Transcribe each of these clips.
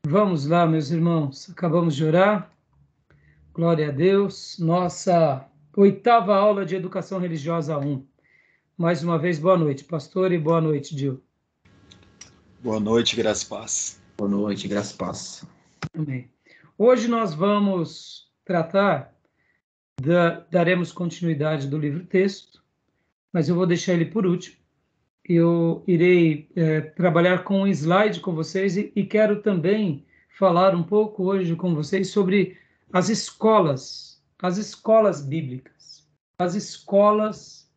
Vamos lá, meus irmãos. Acabamos de orar. Glória a Deus. Nossa oitava aula de Educação Religiosa 1. Mais uma vez, boa noite, pastor, e boa noite, Dil. Boa noite, graça e paz. Boa noite, graça e paz. Amém. Hoje nós vamos tratar, daremos continuidade do livro-texto, mas eu vou deixar ele por último. Eu irei trabalhar com um slide com vocês e quero também falar um pouco hoje com vocês sobre as escolas bíblicas, as escolas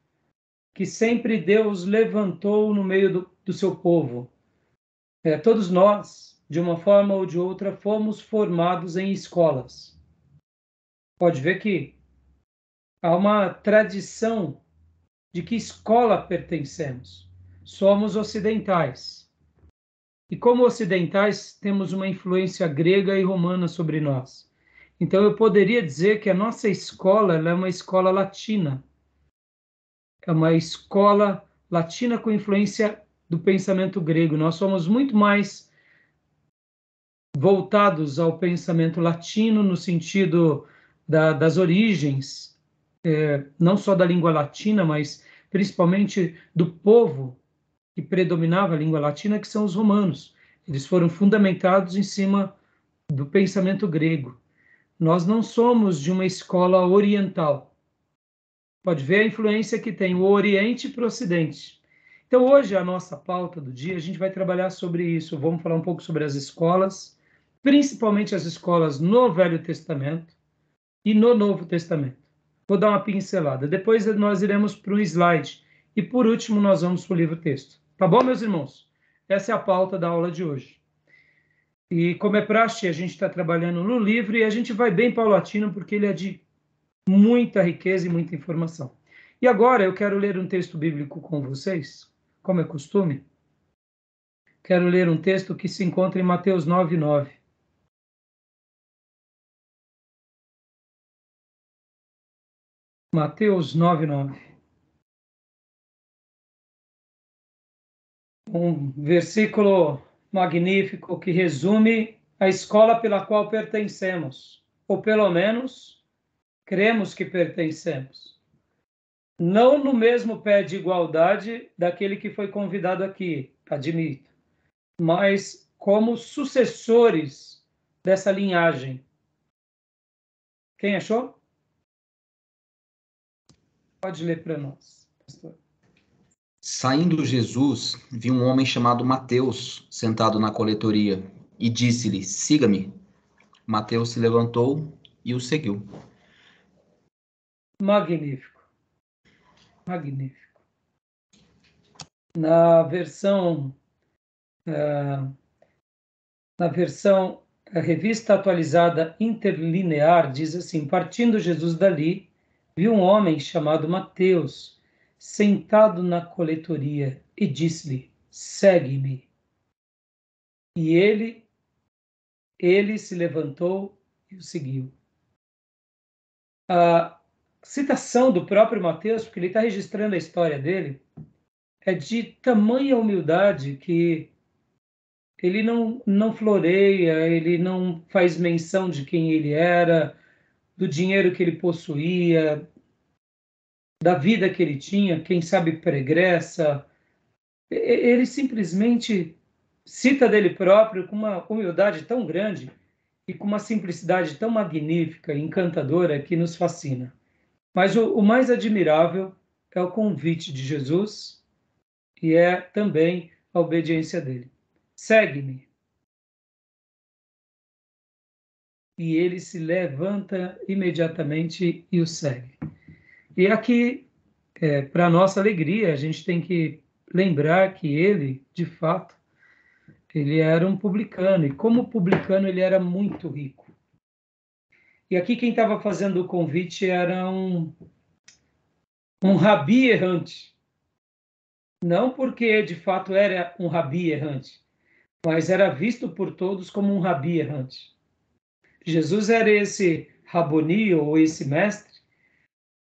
que sempre Deus levantou no meio do seu povo. Todos nós, de uma forma ou de outra, fomos formados em escolas. Pode ver que há uma tradição de que escola pertencemos. Somos ocidentais. E como ocidentais, temos uma influência grega e romana sobre nós. Então, eu poderia dizer que a nossa escola é uma escola latina. É uma escola latina com influência do pensamento grego. Nós somos muito mais voltados ao pensamento latino no sentido das origens, não só da língua latina, mas principalmente do povo que predominava a língua latina, que são os romanos. Eles foram fundamentados em cima do pensamento grego. Nós não somos de uma escola oriental. Pode ver a influência que tem o Oriente para o Ocidente. Então, hoje, a nossa pauta do dia, a gente vai trabalhar sobre isso. Vamos falar um pouco sobre as escolas, principalmente as escolas no Velho Testamento e no Novo Testamento. Vou dar uma pincelada. Depois nós iremos para um slide. E, por último, nós vamos para o livro-texto. Tá bom, meus irmãos? Essa é a pauta da aula de hoje. E, como é praxe, a gente está trabalhando no livro e a gente vai bem paulatino, porque ele é de muita riqueza e muita informação. E agora eu quero ler um texto bíblico com vocês, como é costume. Quero ler um texto que se encontra em Mateus 9:9. Mateus 9:9. Um versículo magnífico que resume a escola pela qual pertencemos, ou pelo menos cremos que pertencemos. Não no mesmo pé de igualdade daquele que foi convidado aqui, admito, mas como sucessores dessa linhagem. Quem achou? Pode ler para nós, pastor. Saindo Jesus, viu um homem chamado Mateus sentado na coletoria e disse-lhe: siga-me. Mateus se levantou e o seguiu. Magnífico. Magnífico. Na versão a revista atualizada interlinear diz assim: partindo Jesus dali, viu um homem chamado Mateus sentado na coletoria e disse-lhe: segue-me. E ele se levantou e o seguiu. A citação do próprio Mateus, porque ele está registrando a história dele, é de tamanha humildade que ele não floreia, ele não faz menção de quem ele era, do dinheiro que ele possuía, da vida que ele tinha, quem sabe pregressa. Ele simplesmente cita dele próprio com uma humildade tão grande e com uma simplicidade tão magnífica e encantadora que nos fascina. Mas o mais admirável é o convite de Jesus e é também a obediência dele. Segue-me. E ele se levanta imediatamente e o segue. E aqui, para nossa alegria, a gente tem que lembrar que ele, de fato, ele era um publicano, e como publicano ele era muito rico. E aqui quem estava fazendo o convite era um rabi errante. Não porque de fato era um rabi errante, mas era visto por todos como um rabi errante. Jesus era esse raboni, ou esse mestre,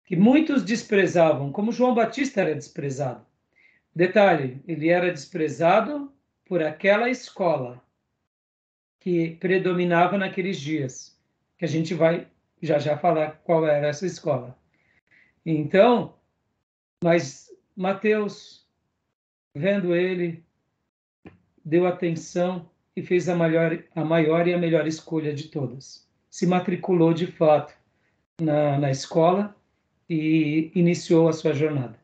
que muitos desprezavam, como João Batista era desprezado. Detalhe, ele era desprezado por aquela escola que predominava naqueles dias, que a gente vai já falar qual era essa escola. Então, mas Mateus, vendo ele, deu atenção e fez a maior e a melhor escolha de todas. Se matriculou de fato na escola e iniciou a sua jornada.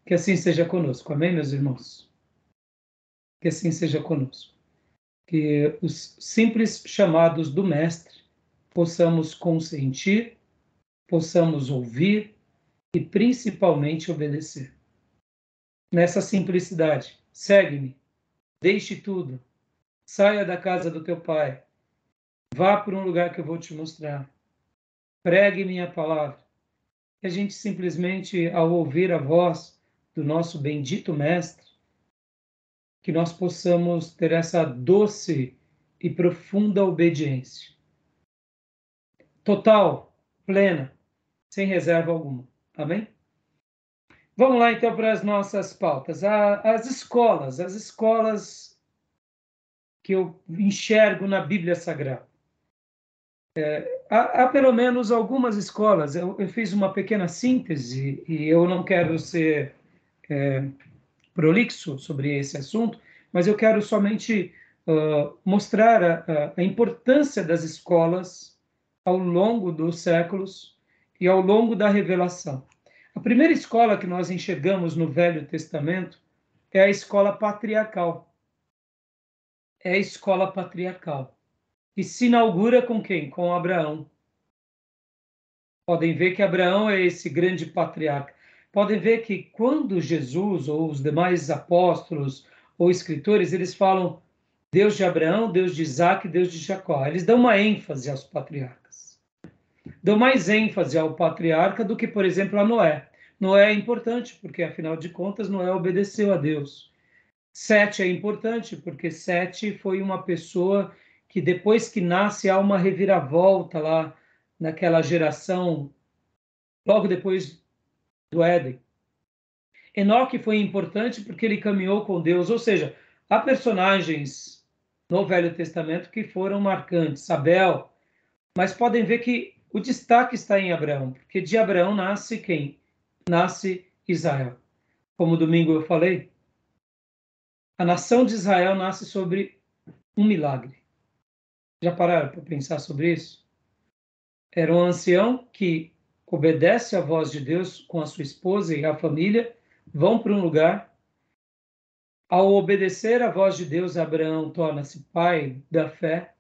Que assim seja conosco. Amém, meus irmãos? Que assim seja conosco. Que os simples chamados do Mestre possamos consentir, possamos ouvir e principalmente obedecer. Nessa simplicidade, segue-me, deixe tudo, saia da casa do teu pai, vá para um lugar que eu vou te mostrar, pregue minha palavra. Que a gente simplesmente, ao ouvir a voz do nosso bendito Mestre, que nós possamos ter essa doce e profunda obediência. Total, plena, sem reserva alguma. Amém? Vamos lá, então, para as nossas pautas. As escolas que eu enxergo na Bíblia Sagrada. Há pelo menos algumas escolas. Eu fiz uma pequena síntese e eu não quero ser prolixo sobre esse assunto, mas eu quero somente mostrar a importância das escolas ao longo dos séculos e ao longo da revelação. A primeira escola que nós enxergamos no Velho Testamento é a escola patriarcal. É a escola patriarcal. E se inaugura com quem? Com Abraão. Podem ver que Abraão é esse grande patriarca. Podem ver que quando Jesus ou os demais apóstolos ou escritores, eles falam Deus de Abraão, Deus de Isaac, Deus de Jacó. Eles dão uma ênfase aos patriarcas. Dão mais ênfase ao patriarca do que, por exemplo, a Noé. Noé é importante, porque, afinal de contas, Noé obedeceu a Deus. Sete é importante, porque Sete foi uma pessoa que, depois que nasce, há uma reviravolta lá naquela geração, logo depois do Éden. Enoque foi importante porque ele caminhou com Deus, ou seja, há personagens no Velho Testamento que foram marcantes, Abel, mas podem ver que o destaque está em Abraão, porque de Abraão nasce quem? Nasce Israel. Como domingo eu falei, a nação de Israel nasce sobre um milagre. Já pararam para pensar sobre isso? Era um ancião que obedece à voz de Deus com a sua esposa e a família, vão para um lugar. Ao obedecer à voz de Deus, Abraão torna-se pai da fé,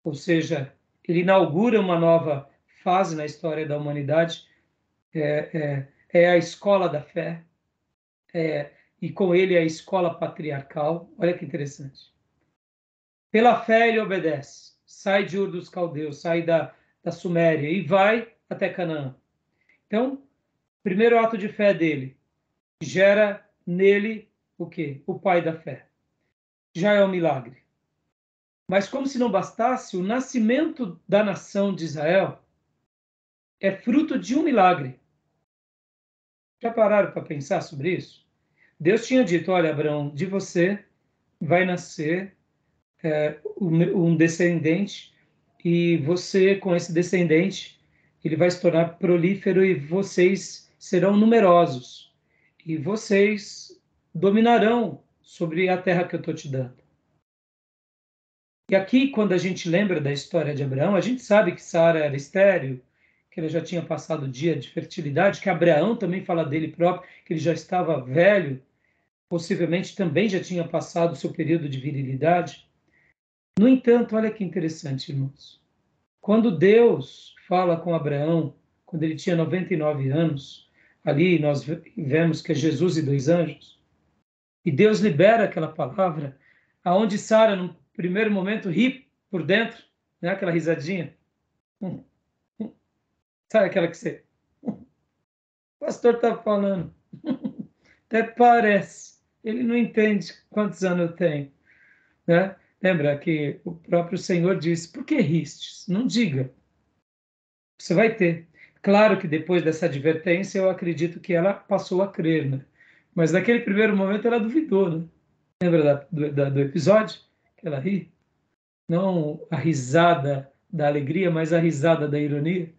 ou seja, ele inaugura uma nova fase na história da humanidade, é a escola da fé, e com ele a escola patriarcal. Olha que interessante. Pela fé ele obedece, sai de Ur dos Caldeus, sai da Suméria e vai até Canaã. Então, primeiro ato de fé dele gera nele o quê? O pai da fé. Já é um milagre. Mas como se não bastasse, o nascimento da nação de Israel é fruto de um milagre. Já pararam para pensar sobre isso? Deus tinha dito, olha, Abraão, de você vai nascer um descendente, e você, com esse descendente, ele vai se tornar prolífero e vocês serão numerosos. E vocês dominarão sobre a terra que eu estou te dando. E aqui, quando a gente lembra da história de Abraão, a gente sabe que Sara era estéril, que ela já tinha passado o dia de fertilidade, que Abraão também fala dele próprio, que ele já estava velho, possivelmente também já tinha passado o seu período de virilidade. No entanto, olha que interessante, irmãos. Quando Deus fala com Abraão, quando ele tinha 99 anos, ali nós vemos que é Jesus e 2 anjos, e Deus libera aquela palavra, aonde Sara, no primeiro momento, ri por dentro, né? Aquela risadinha. Sabe aquela que você... O pastor está falando. Até parece. Ele não entende quantos anos eu tenho. Né? Lembra que o próprio Senhor disse, por que ristes? Não diga. Você vai ter. Claro que depois dessa advertência, eu acredito que ela passou a crer, né? Mas naquele primeiro momento ela duvidou, né? Lembra do episódio? Que ela ri? não a risada da alegria, mas a risada da ironia.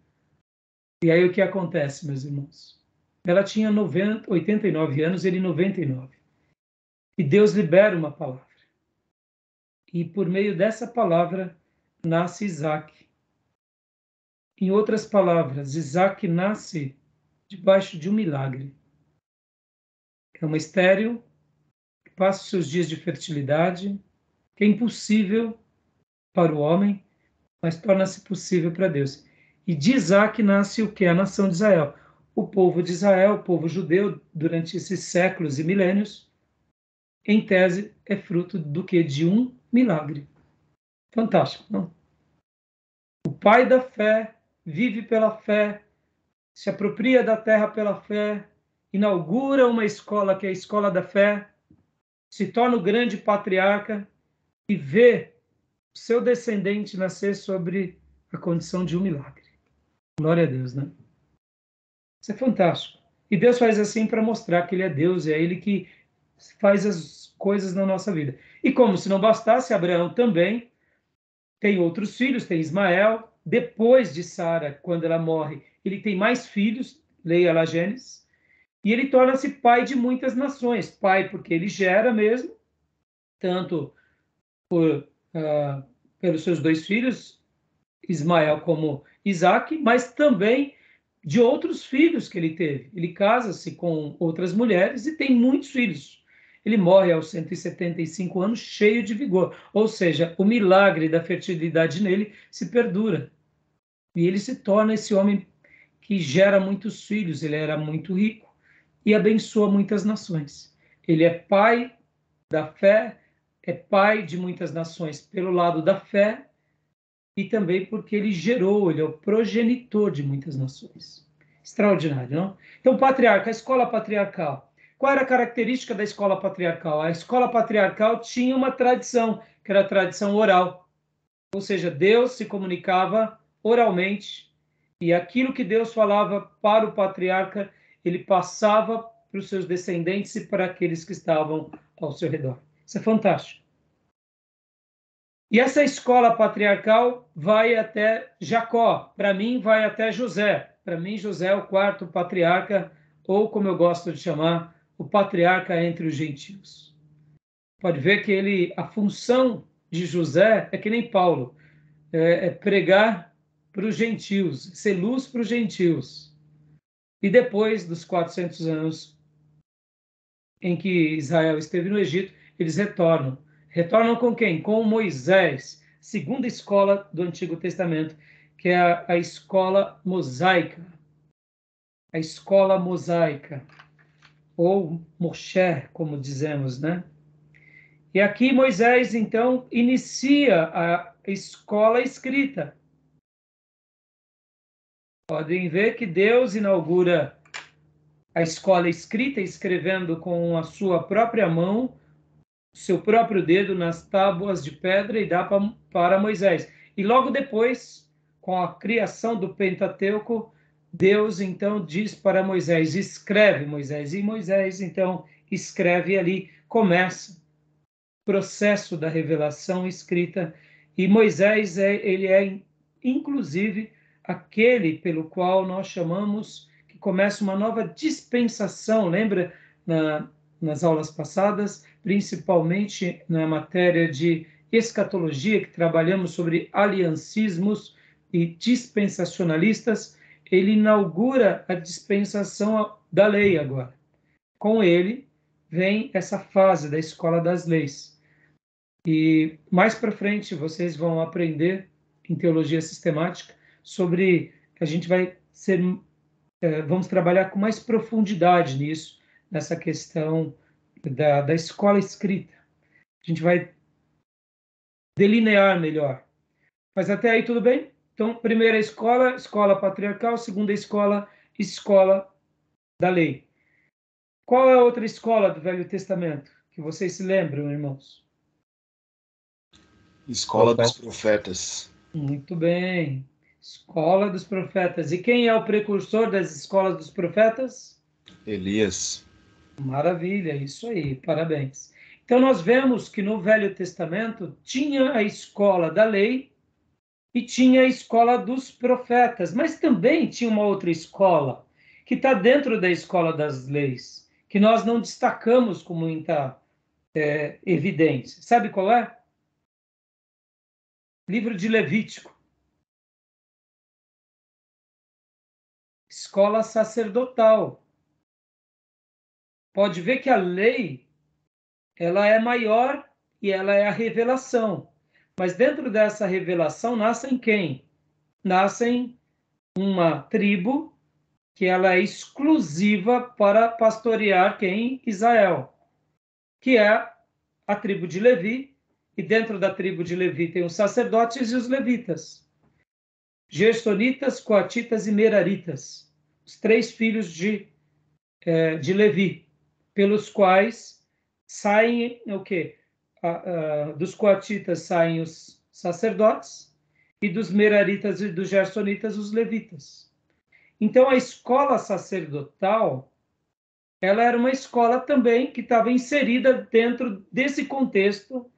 E aí o que acontece, meus irmãos? Ela tinha 89 anos, ele 99. E Deus libera uma palavra. E por meio dessa palavra nasce Isaac. Em outras palavras, Isaac nasce debaixo de um milagre. É uma estéril que passa os seus dias de fertilidade, que é impossível para o homem, mas torna-se possível para Deus. E de Isaac nasce o que? A nação de Israel. O povo de Israel, o povo judeu, durante esses séculos e milênios, em tese, é fruto do que? De um milagre. Fantástico, não? O pai da fé vive pela fé, se apropria da terra pela fé, inaugura uma escola que é a escola da fé, se torna o grande patriarca e vê o seu descendente nascer sobre a condição de um milagre. Glória a Deus, né? Isso é fantástico. E Deus faz assim para mostrar que Ele é Deus, é Ele que faz as coisas na nossa vida. E como se não bastasse, Abraão também tem outros filhos, tem Ismael. Depois de Sara, quando ela morre, ele tem mais filhos, leia lá Gênesis, e ele torna-se pai de muitas nações. Pai porque ele gera mesmo, tanto pelos seus dois filhos, Ismael como Isaac, mas também de outros filhos que ele teve. Ele casa-se com outras mulheres e tem muitos filhos. Ele morre aos 175 anos, cheio de vigor. Ou seja, o milagre da fertilidade nele se perdura. E ele se torna esse homem que gera muitos filhos. Ele era muito rico e abençoa muitas nações. Ele é pai da fé, é pai de muitas nações pelo lado da fé, e também porque ele gerou, ele é o progenitor de muitas nações. Extraordinário, não? Então, patriarca, a escola patriarcal. Qual era a característica da escola patriarcal? A escola patriarcal tinha uma tradição, que era a tradição oral. Ou seja, Deus se comunicava oralmente, e aquilo que Deus falava para o patriarca, ele passava para os seus descendentes e para aqueles que estavam ao seu redor. Isso é fantástico. E essa escola patriarcal vai até Jacó, para mim vai até José. Para mim, José é o quarto patriarca, ou como eu gosto de chamar, o patriarca entre os gentios. Pode ver que a função de José é que nem Paulo, é pregar para os gentios, ser luz para os gentios. E depois dos 400 anos em que Israel esteve no Egito, eles retornam. Retornam com quem? Com Moisés, segunda escola do Antigo Testamento, que é a escola mosaica. A escola mosaica, ou Moshe, como dizemos, né? E aqui Moisés, então, inicia a escola escrita. Podem ver que Deus inaugura a escola escrita, escrevendo com a sua própria mão, seu próprio dedo nas tábuas de pedra e dá para Moisés. E logo depois, com a criação do Pentateuco, Deus então diz para Moisés, escreve Moisés. E Moisés então escreve ali, começa o processo da revelação escrita. E Moisés, ele é inclusive aquele pelo qual nós chamamos que começa uma nova dispensação. Lembra nas aulas passadas, principalmente na matéria de escatologia, que trabalhamos sobre aliancismos e dispensacionalistas, ele inaugura a dispensação da lei agora. Com ele vem essa fase da escola das leis. E mais para frente vocês vão aprender em teologia sistemática sobre, a gente vai vamos trabalhar com mais profundidade nisso, nessa questão da escola escrita. A gente vai delinear melhor. Mas até aí tudo bem? Então, primeira escola, escola patriarcal. Segunda escola, escola da lei. Qual é a outra escola do Velho Testamento? Que vocês se lembram, irmãos? Escola dos profetas. Muito bem. Escola dos profetas. E quem é o precursor das escolas dos profetas? Elias. Maravilha, isso aí, parabéns. Então, nós vemos que no Velho Testamento tinha a escola da lei e tinha a escola dos profetas, mas também tinha uma outra escola, que está dentro da escola das leis, que nós não destacamos com muita evidência. Sabe qual é? Livro de Levítico. Escola sacerdotal. Pode ver que a lei, ela é maior e ela é a revelação. Mas dentro dessa revelação nascem quem? Nascem uma tribo que ela é exclusiva para pastorear quem? Israel, que é a tribo de Levi, e dentro da tribo de Levi tem os sacerdotes e os levitas, gersonitas, coatitas e meraritas, os 3 filhos de Levi, pelos quais saem o quê? Dos coatitas saem os sacerdotes, e dos meraritas e dos gersonitas os levitas. Então, a escola sacerdotal, ela era uma escola também que estava inserida dentro desse contexto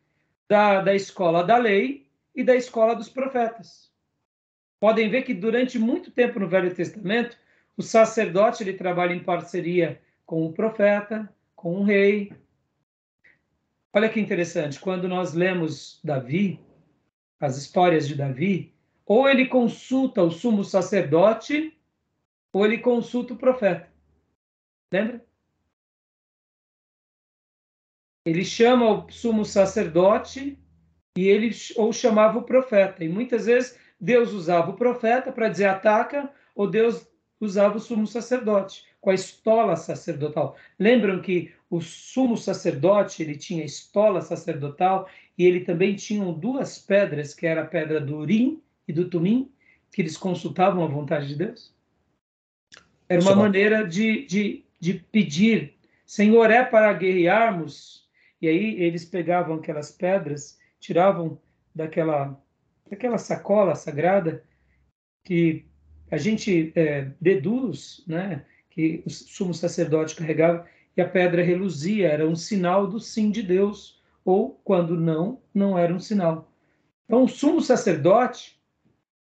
da escola da lei e da escola dos profetas. Podem ver que durante muito tempo no Velho Testamento, o sacerdote ele trabalha em parceria com o profeta, com o rei. Olha que interessante, quando nós lemos Davi, as histórias de Davi, ou ele consulta o sumo sacerdote, ou ele consulta o profeta. Lembra? Ele chama o sumo sacerdote e ele ou chamava o profeta. E muitas vezes Deus usava o profeta para dizer ataca, ou Deus usava o sumo sacerdote com a estola sacerdotal. Lembram que o sumo sacerdote ele tinha estola sacerdotal e ele também tinha 2 pedras, que era a pedra do Urim e do Tumim, que eles consultavam a vontade de Deus? Era uma maneira de pedir, Senhor, é para guerrearmos? E aí eles pegavam aquelas pedras, tiravam daquela sacola sagrada, que a gente deduz, né, que o sumo sacerdote carregava, e a pedra reluzia, era um sinal do sim de Deus, ou quando não era um sinal. Então, o sumo sacerdote,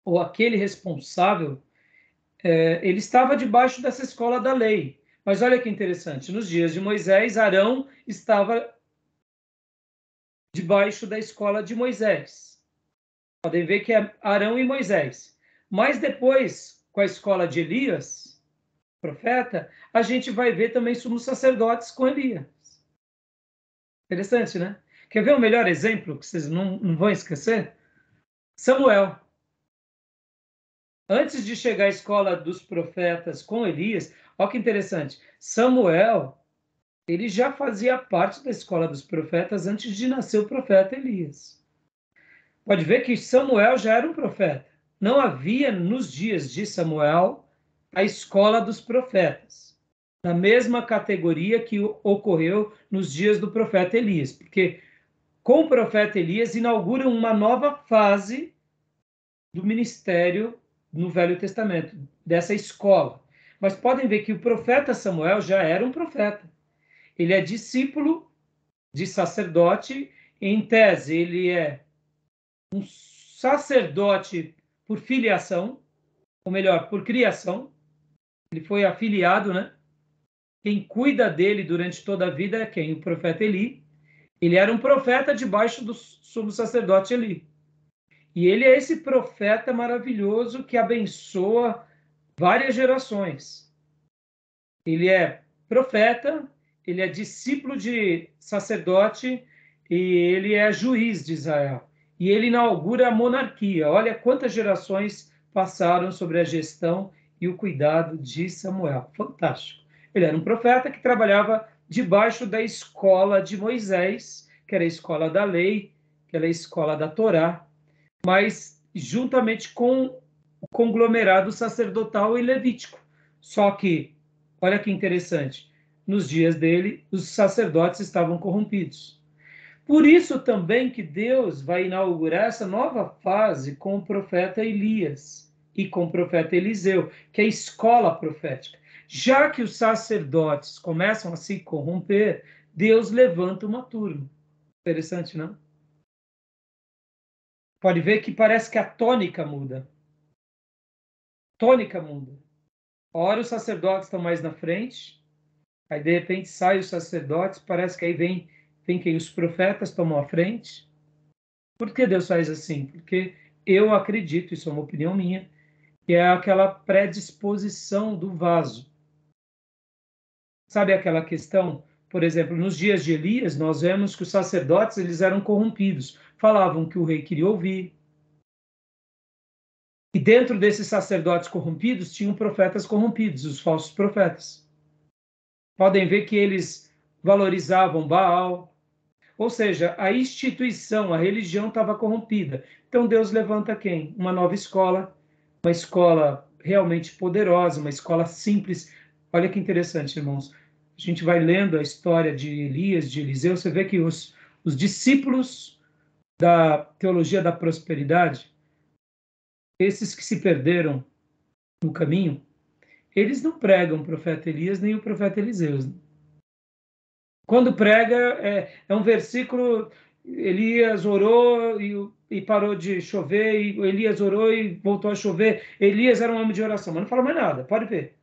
ou aquele responsável, ele estava debaixo dessa escola da lei. Mas olha que interessante, nos dias de Moisés, Arão estava debaixo da escola de Moisés. Podem ver que é Arão e Moisés. Mas depois, com a escola de Elias, profeta, a gente vai ver também sumos sacerdotes com Elias. Interessante, né? Quer ver o melhor exemplo que vocês não vão esquecer? Samuel. Antes de chegar à escola dos profetas com Elias, olha que interessante, Samuel, ele já fazia parte da escola dos profetas antes de nascer o profeta Elias. Pode ver que Samuel já era um profeta. Não havia nos dias de Samuel a escola dos profetas, na mesma categoria que ocorreu nos dias do profeta Elias, porque com o profeta Elias inaugura uma nova fase do ministério no Velho Testamento, dessa escola. Mas podem ver que o profeta Samuel já era um profeta. Ele é discípulo de sacerdote, em tese ele é um sacerdote por filiação, ou melhor, por criação. Ele foi afiliado, né? Quem cuida dele durante toda a vida é quem? O profeta Eli. Ele era um profeta debaixo do sumo sacerdote Eli. E ele é esse profeta maravilhoso que abençoa várias gerações. Ele é profeta, ele é discípulo de sacerdote e ele é juiz de Israel. E ele inaugura a monarquia. Olha quantas gerações passaram sobre a gestão e o cuidado de Samuel. Fantástico. Ele era um profeta que trabalhava debaixo da escola de Moisés, que era a escola da lei, que era a escola da Torá, mas juntamente com o conglomerado sacerdotal e levítico. Só que, olha que interessante, nos dias dele, os sacerdotes estavam corrompidos. Por isso também que Deus vai inaugurar essa nova fase com o profeta Elias e com o profeta Eliseu, que é a escola profética. Já que os sacerdotes começam a se corromper, Deus levanta uma turma. Interessante, não? Pode ver que parece que a tônica muda. Tônica muda. Ora, os sacerdotes estão mais na frente, aí de repente saem os sacerdotes, parece que aí vem quem? Os profetas tomam a frente. Por que Deus faz assim? Porque eu acredito, isso é uma opinião minha, que é aquela predisposição do vaso. Sabe aquela questão, por exemplo, nos dias de Elias, nós vemos que os sacerdotes eles eram corrompidos, falavam que o rei queria ouvir. E dentro desses sacerdotes corrompidos, tinham profetas corrompidos, os falsos profetas. Podem ver que eles valorizavam Baal, ou seja, a instituição, a religião estava corrompida. Então Deus levanta quem? Uma nova escola, uma escola realmente poderosa, uma escola simples. Olha que interessante, irmãos. A gente vai lendo a história de Elias, de Eliseu, você vê que os discípulos da teologia da prosperidade, esses que se perderam no caminho, eles não pregam o profeta Elias nem o profeta Eliseu. Quando prega, é um versículo, Elias orou e parou de chover, e Elias orou e voltou a chover. Elias era um homem de oração, mas não fala mais nada, pode ver.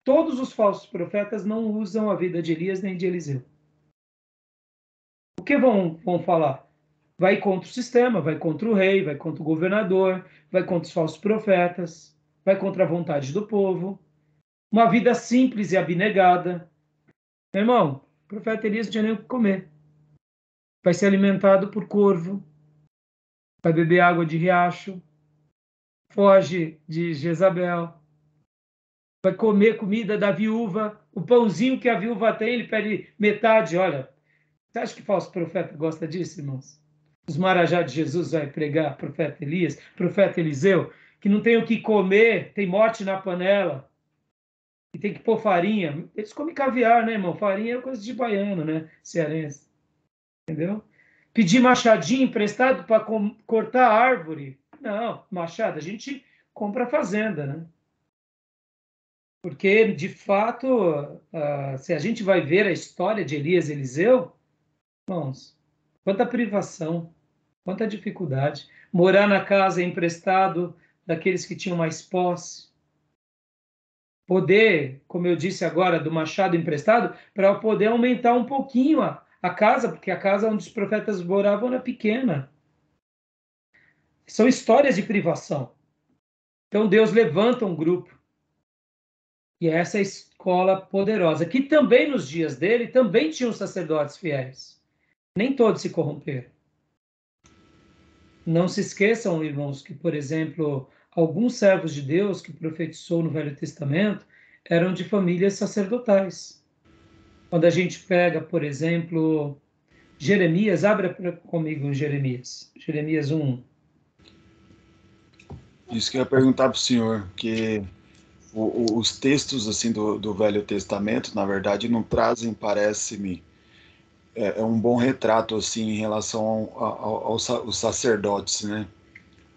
Todos os falsos profetas não usam a vida de Elias nem de Eliseu. O que vão falar? Vai contra o sistema, vai contra o rei, vai contra o governador, vai contra os falsos profetas, vai contra a vontade do povo. Uma vida simples e abnegada. Meu irmão, o profeta Elias não tinha nem o que comer. Vai ser alimentado por corvo, vai beber água de riacho, foge de Jezabel, vai comer comida da viúva, o pãozinho que a viúva tem, ele pede metade. Olha, você acha que falso profeta gosta disso, irmãos? Os marajá de Jesus vai pregar, profeta Elias, profeta Eliseu, que não tem o que comer, tem morte na panela, e tem que pôr farinha. Eles comem caviar, né, irmão? Farinha é coisa de baiano, né? Cearense. Entendeu? Pedir machadinho emprestado para cortar a árvore. Não, machado, a gente compra a fazenda, né? Porque, de fato, se a gente vai ver a história de Elias e Eliseu, irmãos, quanta privação, quanta dificuldade. Morar na casa emprestado daqueles que tinham mais posse. Poder, como eu disse agora, do machado emprestado, para poder aumentar um pouquinho a casa, porque a casa onde os profetas moravam era pequena. São histórias de privação. Então Deus levanta um grupo. E essa é a escola poderosa, que também nos dias dele, também tinham sacerdotes fiéis. Nem todos se corromperam. Não se esqueçam, irmãos, que, por exemplo, alguns servos de Deus que profetizou no Velho Testamento eram de famílias sacerdotais. Quando a gente pega, por exemplo, Jeremias, abra comigo em Jeremias. Jeremias 1. Isso que eu ia perguntar para o senhor, que os textos assim do Velho Testamento, na verdade, não trazem, parece-me, um bom retrato assim em relação aos sacerdotes, né?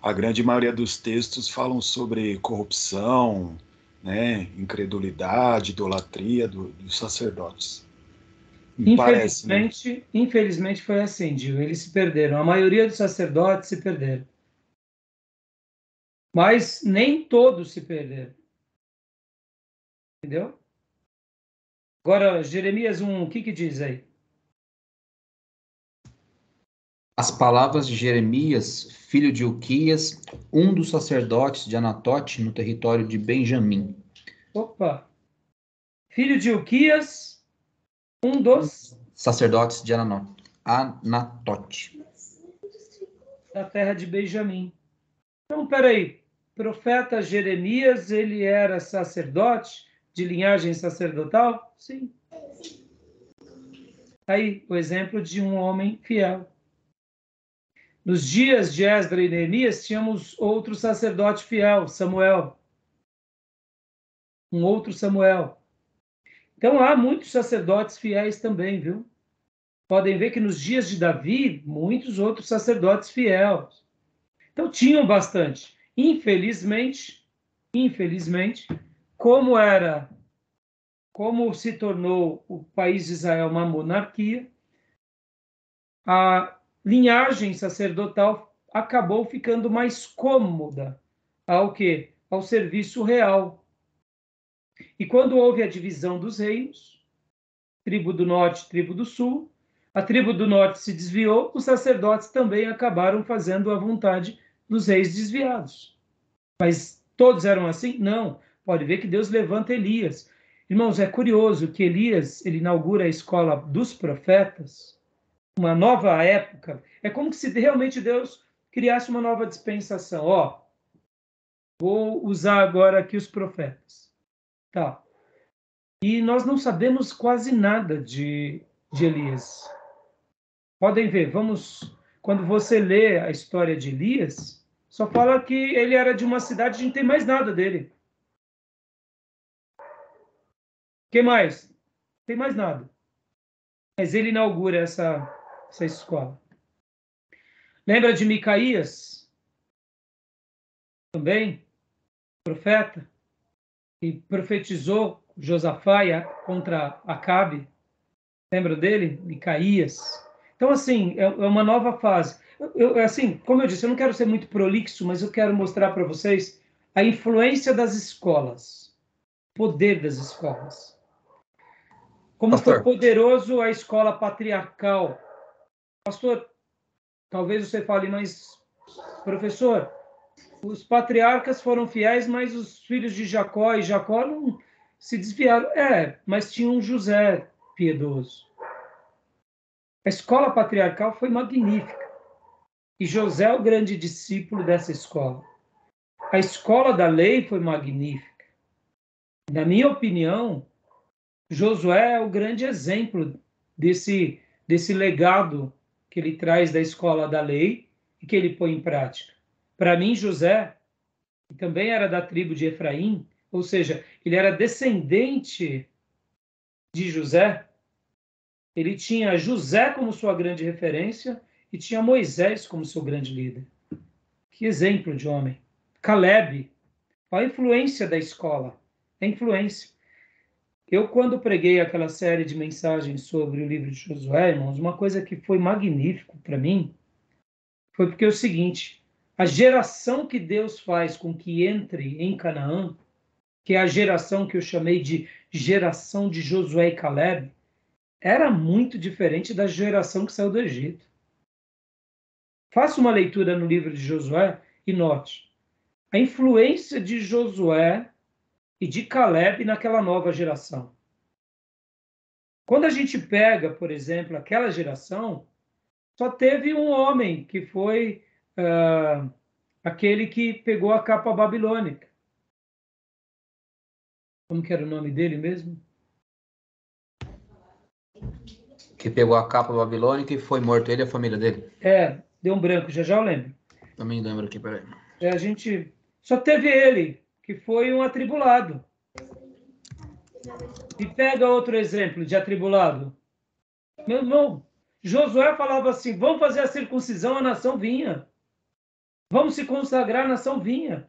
A grande maioria dos textos falam sobre corrupção, né, incredulidade, idolatria dos sacerdotes. Me parece, né? Infelizmente foi assim, Gil. Eles se perderam. A maioria dos sacerdotes se perderam. Mas nem todos se perderam. Entendeu? Agora, Jeremias 1, o que diz aí? As palavras de Jeremias, filho de Uquias, um dos sacerdotes de Anatote, no território de Benjamim. Opa! Filho de Uquias, um dos sacerdotes de Anatote. Da terra de Benjamim. Então, peraí. Profeta Jeremias, ele era sacerdote, de linhagem sacerdotal? Sim. Aí, o exemplo de um homem fiel. Nos dias de Esdras e Neemias, tínhamos outro sacerdote fiel, Samuel. Um outro Samuel. Então, há muitos sacerdotes fiéis também, viu? Podem ver que nos dias de Davi, muitos outros sacerdotes fiéis. Então, tinham bastante. Infelizmente, como era como se tornou o país de Israel uma monarquia, a linhagem sacerdotal acabou ficando mais cômoda ao quê? Ao serviço real. E quando houve a divisão dos reinos, tribo do norte, tribo do sul, a tribo do norte se desviou, os sacerdotes também acabaram fazendo a vontade dos reis desviados. Mas todos eram assim? Não. Pode ver que Deus levanta Elias. Irmãos, é curioso que Elias, ele inaugura a escola dos profetas, uma nova época. É como se realmente Deus criasse uma nova dispensação. Ó, vou usar agora aqui os profetas. Tá. E nós não sabemos quase nada de Elias. Podem ver, quando você lê a história de Elias, só fala que ele era de uma cidade e não tem mais nada dele. Que mais? Não tem mais nada. Mas ele inaugura essa escola. Lembra de Micaías? Também, profeta, e profetizou Josafá contra Acabe. Lembra dele? Micaías. Então, assim, é uma nova fase. Assim, como eu disse, eu não quero ser muito prolixo, mas eu quero mostrar para vocês a influência das escolas, o poder das escolas. Como foi poderoso a escola patriarcal. Pastor, talvez você fale, mas, professor, os patriarcas foram fiéis, mas os filhos de Jacó e Jacó não se desviaram. Mas tinha um José piedoso. A escola patriarcal foi magnífica. E José é o grande discípulo dessa escola. A escola da lei foi magnífica. Na minha opinião, Josué é o grande exemplo desse legado que ele traz da escola da lei e que ele põe em prática. Para mim, José, que também era da tribo de Efraim, ou seja, ele era descendente de José, ele tinha José como sua grande referência e tinha Moisés como seu grande líder. Que exemplo de homem. Caleb, a influência da escola, a influência. Eu, quando preguei aquela série de mensagens sobre o livro de Josué, irmãos, uma coisa que foi magnífico para mim foi porque é o seguinte, a geração que Deus faz com que entre em Canaã, que é a geração que eu chamei de geração de Josué e Caleb, era muito diferente da geração que saiu do Egito. Faça uma leitura no livro de Josué e note a influência de Josué e de Caleb naquela nova geração. Quando a gente pega, por exemplo, aquela geração, só teve um homem, que foi aquele que pegou a capa babilônica. Como que era o nome dele mesmo? Que pegou a capa babilônica e foi morto, ele e a família dele. Deu um branco, já eu lembro. Também lembro aqui, peraí. A gente só teve ele, que foi um atribulado. E pega outro exemplo de atribulado. Meu irmão, Josué falava assim, vamos fazer a circuncisão, a nação vinha. Vamos se consagrar, a nação vinha.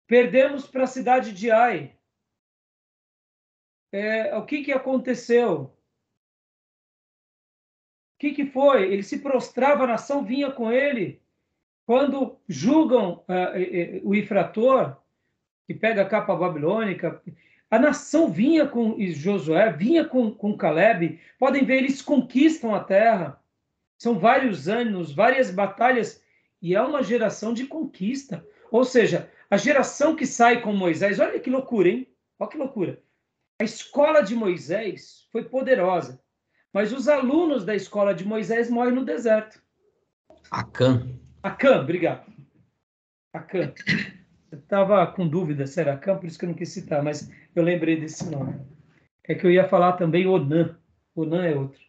Perdemos para a cidade de Ai. O que aconteceu? O que foi? Ele se prostrava, a nação vinha com ele. Quando julgam o infrator, que pega a capa babilônica, a nação vinha com Josué, vinha com Caleb. Podem ver, eles conquistam a terra. São vários anos, várias batalhas, e é uma geração de conquista. Ou seja, a geração que sai com Moisés, olha que loucura, hein? Olha que loucura. A escola de Moisés foi poderosa, mas os alunos da escola de Moisés morrem no deserto. Acã, obrigado. Acã. Eu estava com dúvida se era Acã, por isso que eu não quis citar, mas eu lembrei desse nome. É que eu ia falar também Onã. Onã é outro.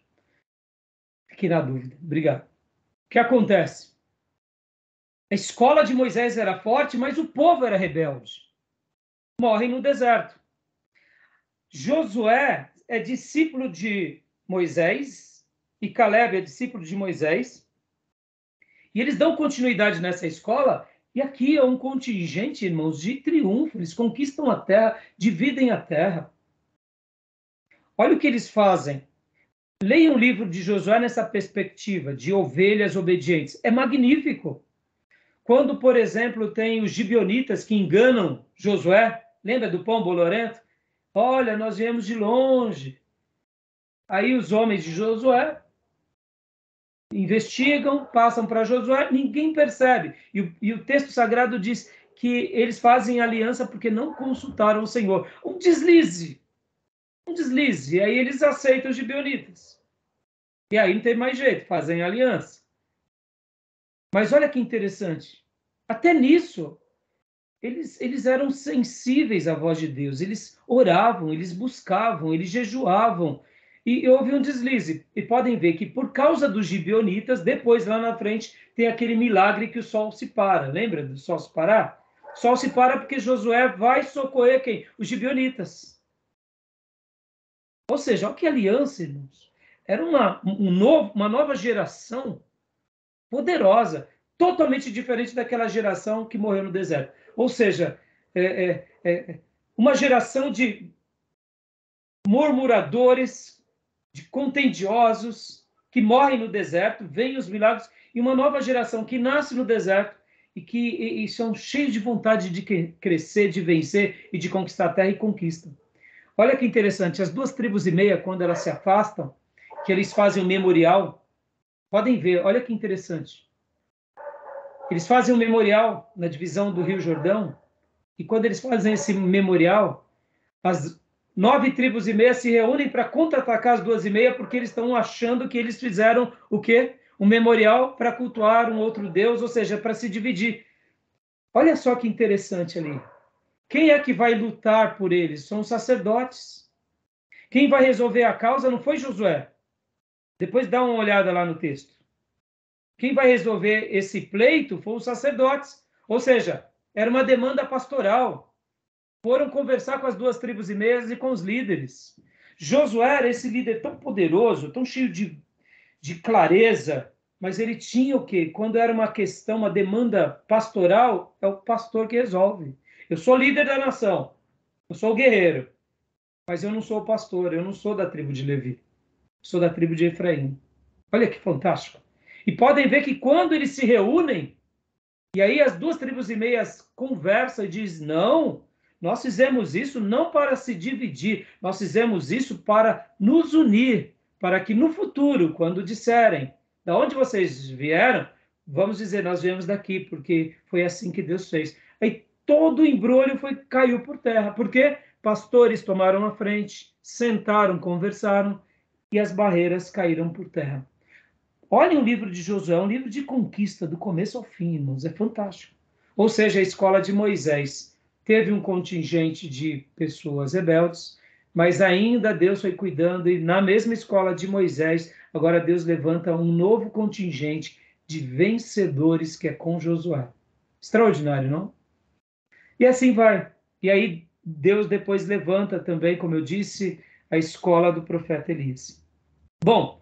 Fiquei na dúvida. Obrigado. O que acontece? A escola de Moisés era forte, mas o povo era rebelde. Morrem no deserto. Josué é discípulo de Moisés e Caleb é discípulo de Moisés. E eles dão continuidade nessa escola. E aqui é um contingente, irmãos, de triunfo. Eles conquistam a terra, dividem a terra. Olha o que eles fazem. Leia o livro de Josué nessa perspectiva de ovelhas obedientes. É magnífico. Quando, por exemplo, tem os gibeonitas que enganam Josué, lembra do pão bolorento? Olha, nós viemos de longe. Aí os homens de Josué investigam, passam para Josué, ninguém percebe. E o texto sagrado diz que eles fazem aliança porque não consultaram o Senhor. Um deslize. E aí eles aceitam os gibeonitas. E aí não tem mais jeito, fazem aliança. Mas olha que interessante. Até nisso, eles eram sensíveis à voz de Deus. Eles oravam, eles buscavam, eles jejuavam. E houve um deslize. E podem ver que por causa dos gibeonitas, depois lá na frente tem aquele milagre que o sol se para. Lembra do sol se parar? O sol se para porque Josué vai socorrer quem? Os gibeonitas. Ou seja, olha que aliança, irmãos. Era uma nova geração poderosa, totalmente diferente daquela geração que morreu no deserto. Ou seja, uma geração de murmuradores, de contendiosos, que morrem no deserto, veem os milagres, e uma nova geração que nasce no deserto e são cheios de vontade de crescer, de vencer e de conquistar a terra e conquistam. Olha que interessante, as 2,5 tribos, quando elas se afastam, que eles fazem um memorial, podem ver, olha que interessante. Eles fazem um memorial na divisão do Rio Jordão, e quando eles fazem esse memorial, as 9,5 tribos se reúnem para contra-atacar as 2,5, porque eles estão achando que eles fizeram o quê? Um memorial para cultuar um outro Deus, ou seja, para se dividir. Olha só que interessante ali. Quem é que vai lutar por eles? São os sacerdotes. Quem vai resolver a causa não foi Josué. Depois dá uma olhada lá no texto. Quem vai resolver esse pleito foram os sacerdotes. Ou seja, era uma demanda pastoral. Foram conversar com as 2,5 tribos e com os líderes. Josué era esse líder tão poderoso, tão cheio de clareza, mas ele tinha o quê? Quando era uma questão, uma demanda pastoral, é o pastor que resolve. Eu sou líder da nação, eu sou o guerreiro, mas eu não sou o pastor, eu não sou da tribo de Levi, sou da tribo de Efraim. Olha que fantástico. E podem ver que quando eles se reúnem, e aí as 2,5 tribos conversam e dizem, não, nós fizemos isso não para se dividir, nós fizemos isso para nos unir, para que no futuro, quando disserem, da onde vocês vieram, vamos dizer, nós viemos daqui, porque foi assim que Deus fez. Aí todo o embrulho caiu por terra, porque pastores tomaram a frente, sentaram, conversaram, e as barreiras caíram por terra. Olhem o livro de Josué, é um livro de conquista, do começo ao fim, irmãos, é fantástico. Ou seja, a escola de Moisés teve um contingente de pessoas rebeldes, mas ainda Deus foi cuidando, e na mesma escola de Moisés, agora Deus levanta um novo contingente de vencedores, que é com Josué. Extraordinário, não? E assim vai. E aí Deus depois levanta também, como eu disse, a escola do profeta Elias. Bom,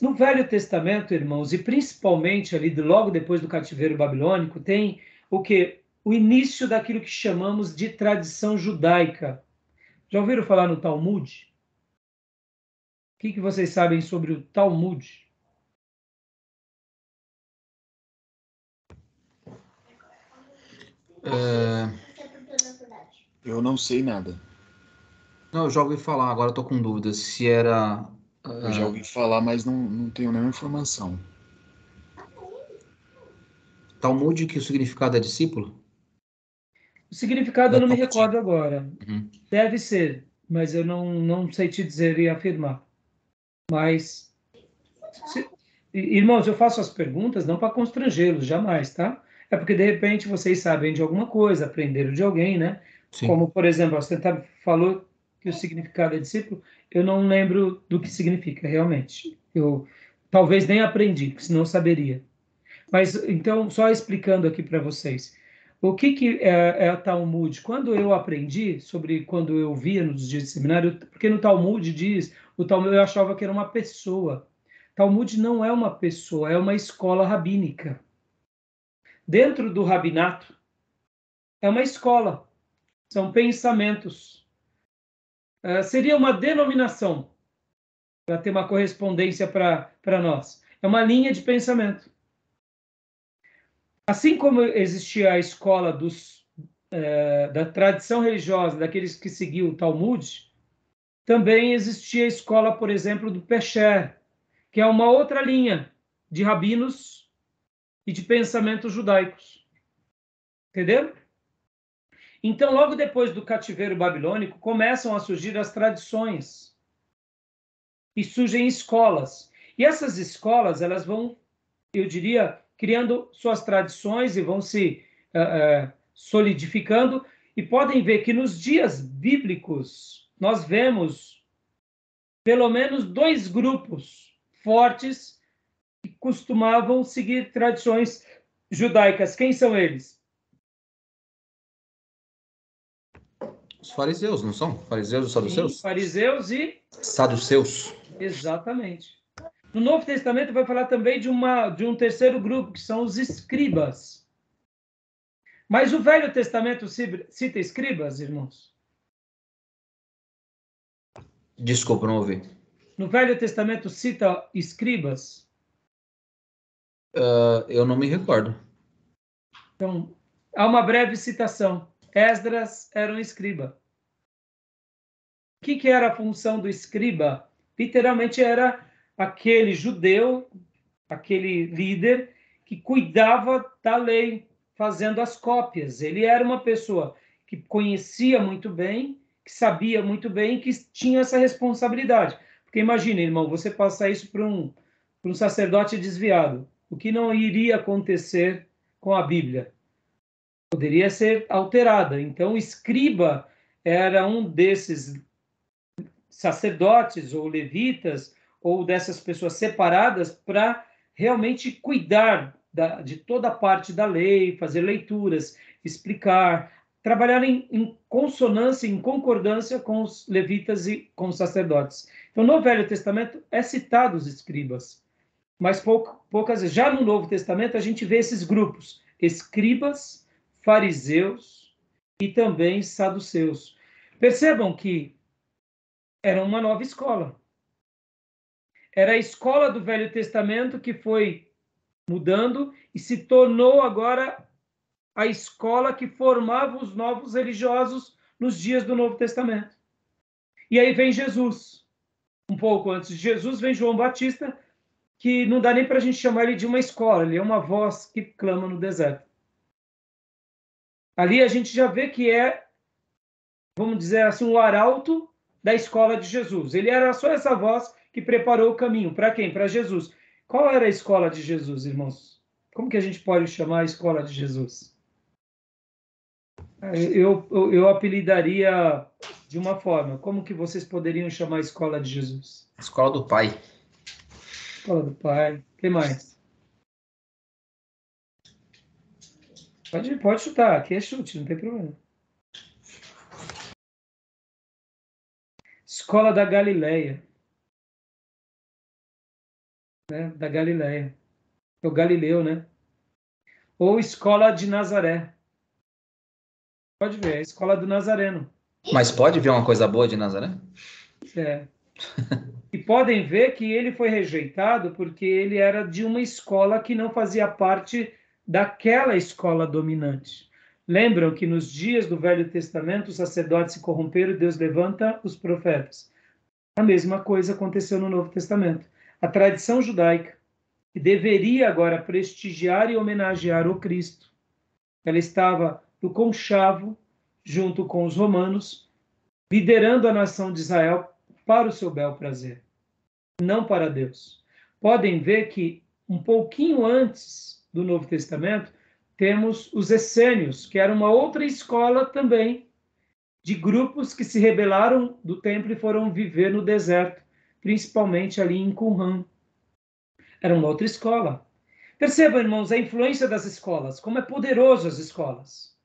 no Velho Testamento, irmãos, e principalmente ali logo depois do cativeiro babilônico, tem o quê? O início daquilo que chamamos de tradição judaica. Já ouviram falar no Talmud? O que vocês sabem sobre o Talmud? Eu não sei nada. Não, eu já ouvi falar, agora eu tô com dúvidas se era... Eu já ouvi falar, mas não tenho nenhuma informação. Talmud, que o significado é discípulo? O significado eu não me Talmud. recordo agora. Uhum. Deve ser, mas eu não sei te dizer e afirmar. Mas, irmãos, eu faço as perguntas não para constrangê-los, jamais, tá? É porque, de repente, vocês sabem de alguma coisa, aprenderam de alguém, né? Sim. Como, por exemplo, você falou que o significado é discípulo, eu não lembro do que significa, realmente. Eu talvez nem aprendi, senão eu saberia. Mas, então, só explicando aqui para vocês. O que é a Talmud? Quando eu aprendi sobre, quando eu via nos dias de seminário, porque no Talmud diz, o Talmud eu achava que era uma pessoa. Talmud não é uma pessoa, é uma escola rabínica. Dentro do rabinato, é uma escola, são pensamentos. seria uma denominação, para ter uma correspondência para nós. É uma linha de pensamento. Assim como existia a escola da tradição religiosa, daqueles que seguiam o Talmud, também existia a escola, por exemplo, do Pesher, que é uma outra linha de rabinos e de pensamentos judaicos. Entendeu? Então, logo depois do cativeiro babilônico, começam a surgir as tradições e surgem escolas. E essas escolas, elas vão, eu diria, criando suas tradições e vão se solidificando. E podem ver que nos dias bíblicos, nós vemos pelo menos 2 grupos fortes que costumavam seguir tradições judaicas. Quem são eles? Os fariseus, não são? Fariseus e saduceus? Sim, fariseus e... Saduceus. Exatamente. No Novo Testamento vai falar também de um terceiro grupo, que são os escribas. Mas o Velho Testamento cita escribas, irmãos? Desculpa, não ouvi. No Velho Testamento cita escribas? Eu não me recordo. Então, há uma breve citação. Esdras era um escriba. O que era a função do escriba? Literalmente era aquele judeu, aquele líder que cuidava da lei, fazendo as cópias. Ele era uma pessoa que conhecia muito bem, que sabia muito bem, que tinha essa responsabilidade. Porque imagine, irmão, você passar isso para um sacerdote desviado. O que não iria acontecer com a Bíblia? Poderia ser alterada. Então, o escriba era um desses sacerdotes ou levitas ou dessas pessoas separadas para realmente cuidar de toda a parte da lei, fazer leituras, explicar, trabalhar em consonância, em concordância com os levitas e com os sacerdotes. Então, no Velho Testamento é citado os escribas, mas poucas vezes. Já no Novo Testamento a gente vê esses grupos, escribas, fariseus e também saduceus. Percebam que era uma nova escola. Era a escola do Velho Testamento que foi mudando e se tornou agora a escola que formava os novos religiosos nos dias do Novo Testamento. E aí vem Jesus. Um pouco antes de Jesus vem João Batista, que não dá nem para a gente chamar ele de uma escola, ele é uma voz que clama no deserto. Ali a gente já vê que é, vamos dizer assim, o arauto da escola de Jesus. Ele era só essa voz que preparou o caminho. Para quem? Para Jesus. Qual era a escola de Jesus, irmãos? Como que a gente pode chamar a escola de Jesus? Eu apelidaria de uma forma. Como que vocês poderiam chamar a escola de Jesus? Escola do Pai. Escola do Pai. O que mais? Pode chutar. Aqui é chute, não tem problema. Escola da Galileia. Né? Da Galileia. É o Galileu, né? Ou Escola de Nazaré. Pode ver, é a Escola do Nazareno. Mas pode ver uma coisa boa de Nazaré? É. E podem ver que ele foi rejeitado porque ele era de uma escola que não fazia parte daquela escola dominante. Lembram que nos dias do Velho Testamento os sacerdotes se corromperam e Deus levanta os profetas. A mesma coisa aconteceu no Novo Testamento. A tradição judaica, que deveria agora prestigiar e homenagear o Cristo, ela estava no conchavo, junto com os romanos, liderando a nação de Israel para o seu bel prazer, não para Deus. Podem ver que um pouquinho antes do Novo Testamento, temos os essênios, que era uma outra escola também, de grupos que se rebelaram do templo e foram viver no deserto, principalmente ali em Qumran. Era uma outra escola. Percebam, irmãos, a influência das escolas, como é poderoso as escolas.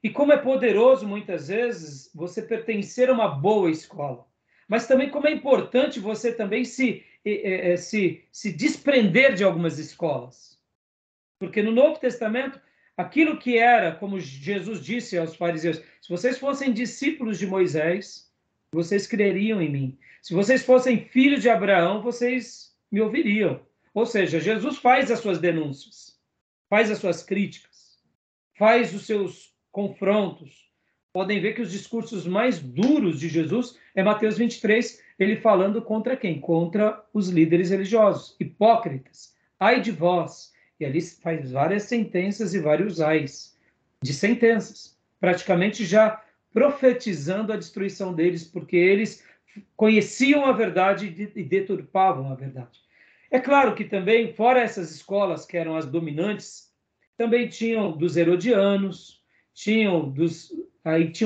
E como é poderoso, muitas vezes, você pertencer a uma boa escola. Mas também como é importante você também se desprender de algumas escolas. Porque no Novo Testamento, aquilo que era, como Jesus disse aos fariseus, se vocês fossem discípulos de Moisés, vocês creriam em mim. Se vocês fossem filhos de Abraão, vocês me ouviriam. Ou seja, Jesus faz as suas denúncias, faz as suas críticas, faz os seus confrontos. Podem ver que os discursos mais duros de Jesus é Mateus 23, ele falando contra quem? Contra os líderes religiosos, hipócritas. Ai de vós. E ali faz várias sentenças e vários ais de sentenças, praticamente já profetizando a destruição deles, porque eles conheciam a verdade e deturpavam a verdade. É claro que também, fora essas escolas que eram as dominantes, também tinham dos herodianos, tinham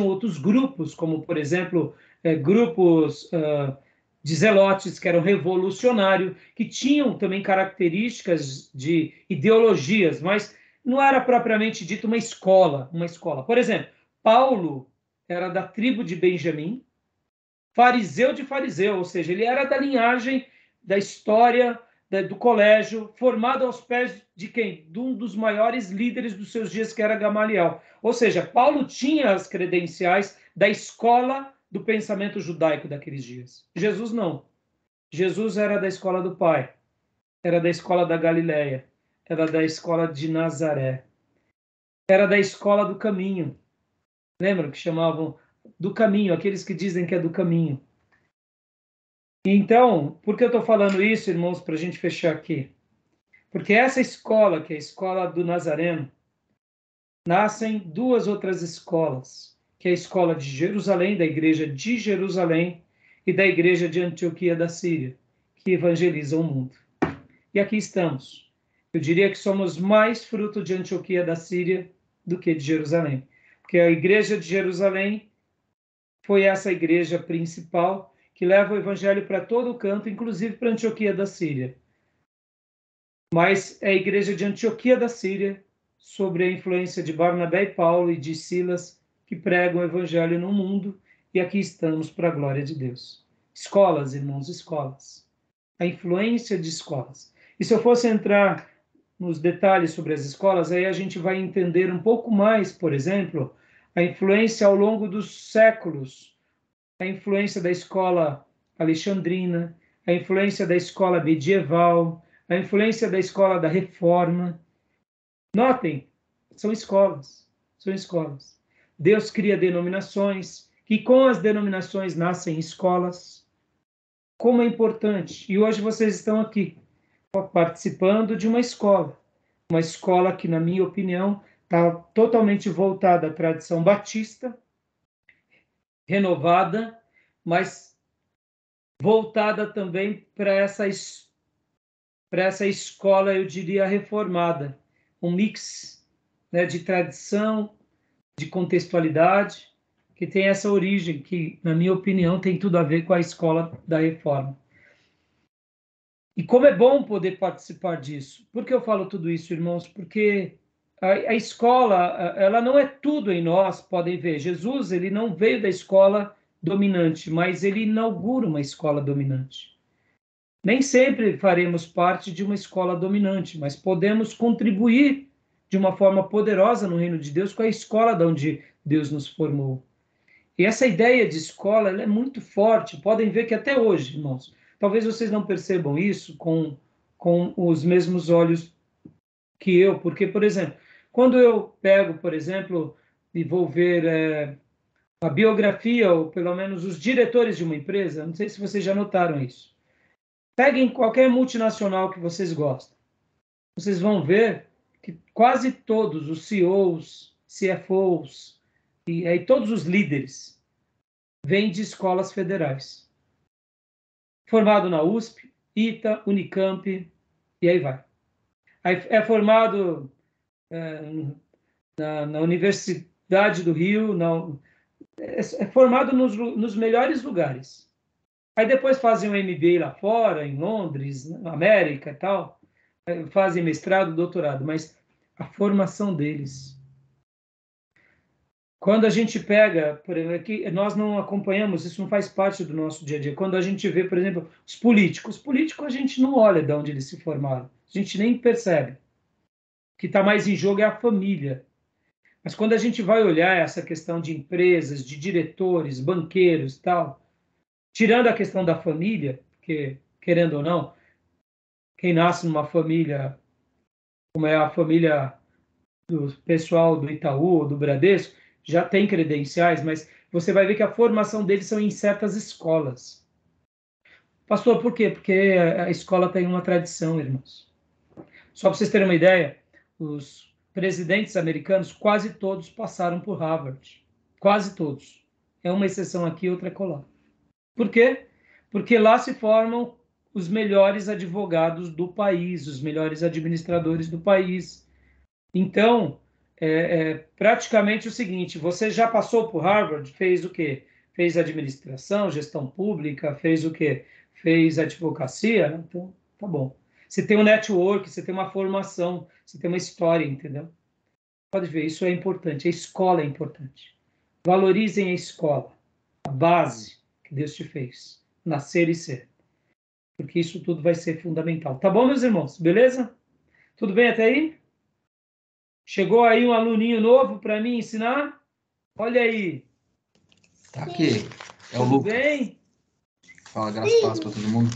outros grupos, como, por exemplo, grupos de zelotes, que eram revolucionários, que tinham também características de ideologias, mas não era propriamente dito uma escola. Por exemplo, Paulo era da tribo de Benjamim, fariseu de fariseu, ou seja, ele era da linhagem da história do colégio, formado aos pés de quem? De um dos maiores líderes dos seus dias, que era Gamaliel. Ou seja, Paulo tinha as credenciais da escola do pensamento judaico daqueles dias. Jesus não. Jesus era da escola do Pai, era da escola da Galileia, era da escola de Nazaré, era da escola do caminho. Lembram que chamavam do caminho, aqueles que dizem que é do caminho. Então, por que eu estou falando isso, irmãos, para a gente fechar aqui? Porque essa escola, que é a escola do Nazareno, nascem duas outras escolas, que é a escola de Jerusalém, da igreja de Jerusalém, e da igreja de Antioquia da Síria, que evangelizam o mundo. E aqui estamos. Eu diria que somos mais fruto de Antioquia da Síria do que de Jerusalém. Porque a igreja de Jerusalém foi essa igreja principal que leva o evangelho para todo o canto, inclusive para Antioquia da Síria. Mas é a igreja de Antioquia da Síria, sobre a influência de Barnabé e Paulo e de Silas, que pregam o evangelho no mundo, e aqui estamos para a glória de Deus. Escolas, irmãos, escolas. A influência de escolas. E se eu fosse entrar nos detalhes sobre as escolas, aí a gente vai entender um pouco mais, por exemplo, a influência ao longo dos séculos, a influência da escola alexandrina, a influência da escola medieval, a influência da escola da Reforma. Notem, são escolas, são escolas. Deus cria denominações, que com as denominações nascem escolas. Como é importante. E hoje vocês estão aqui, participando de uma escola que, na minha opinião, está totalmente voltada à tradição batista, renovada, mas voltada também para essa escola, eu diria, reformada. Um mix, né, de tradição, de contextualidade, que tem essa origem, que, na minha opinião, tem tudo a ver com a escola da Reforma. E como é bom poder participar disso. Por que eu falo tudo isso, irmãos? Porque a escola, ela não é tudo em nós, podem ver. Jesus, ele não veio da escola dominante, mas ele inaugura uma escola dominante. Nem sempre faremos parte de uma escola dominante, mas podemos contribuir de uma forma poderosa no reino de Deus com a escola de onde Deus nos formou. E essa ideia de escola, ela é muito forte. Podem ver que até hoje, irmãos, talvez vocês não percebam isso com os mesmos olhos que eu, porque, por exemplo, quando eu pego, por exemplo, e vou ver a biografia, ou pelo menos os diretores de uma empresa, não sei se vocês já notaram isso. Peguem qualquer multinacional que vocês gostam. Vocês vão ver que quase todos os CEOs, CFOs, e aí todos os líderes vêm de escolas federais. Formado na USP, ITA, Unicamp, e aí vai. Aí é formado na Universidade do Rio, é formado nos melhores lugares. Aí depois fazem um MBA lá fora, em Londres, na América e tal, fazem mestrado, doutorado, mas a formação deles. Quando a gente pega, por exemplo, aqui, nós não acompanhamos, isso não faz parte do nosso dia a dia. Quando a gente vê, por exemplo, os políticos a gente não olha de onde eles se formaram, a gente nem percebe. O que está mais em jogo é a família. Mas quando a gente vai olhar essa questão de empresas, de diretores, banqueiros e tal, tirando a questão da família, porque, querendo ou não, quem nasce numa família, como é a família do pessoal do Itaú, do Bradesco, já tem credenciais, mas você vai ver que a formação deles são em certas escolas. Pastor, por quê? Porque a escola tem uma tradição, irmãos. Só para vocês terem uma ideia, os presidentes americanos, quase todos passaram por Harvard. Quase todos. É uma exceção aqui, outra colar. Por quê? Porque lá se formam os melhores advogados do país, os melhores administradores do país. Então, praticamente o seguinte, você já passou por Harvard, fez o quê? Fez administração, gestão pública, fez o quê? Fez advocacia? Então, tá bom. Você tem um network, você tem uma formação, você tem uma história, entendeu? Pode ver, isso é importante, a escola é importante. Valorizem a escola, a base que Deus te fez, nascer e ser. Porque isso tudo vai ser fundamental. Tá bom, meus irmãos? Beleza? Tudo bem até aí? Chegou aí um aluninho novo para mim ensinar? Olha aí. Tá aqui. É o Tudo Lucas. bem? Fala graças a paz para todo mundo.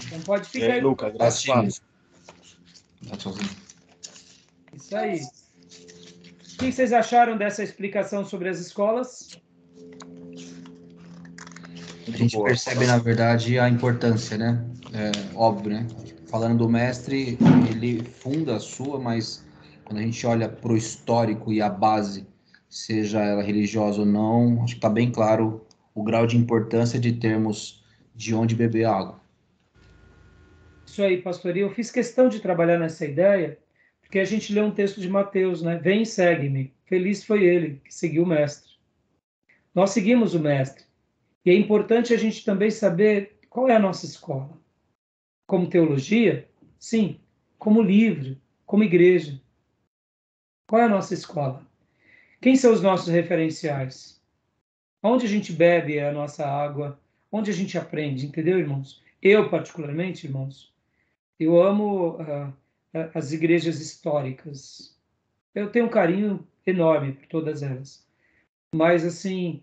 Então pode E ficar aí, aí. Lucas, graças a Deus. Tá sozinho. Isso aí. O que vocês acharam dessa explicação sobre as escolas? A gente boa. percebe, na verdade, a importância, né? É óbvio, né? Falando do mestre, ele funda a sua, mas quando a gente olha para o histórico e a base, seja ela religiosa ou não, acho que está bem claro o grau de importância de termos de onde beber água. Isso aí, pastor. E eu fiz questão de trabalhar nessa ideia, porque a gente lê um texto de Mateus, né? Vem e segue-me. Feliz foi ele que seguiu o mestre. Nós seguimos o mestre. E é importante a gente também saber qual é a nossa escola. Como teologia? Sim. Como livro? Como igreja? Qual é a nossa escola? Quem são os nossos referenciais? Onde a gente bebe a nossa água? Onde a gente aprende? Entendeu, irmãos? Eu, particularmente, irmãos, eu amo as igrejas históricas. Eu tenho um carinho enorme por todas elas. Mas, assim,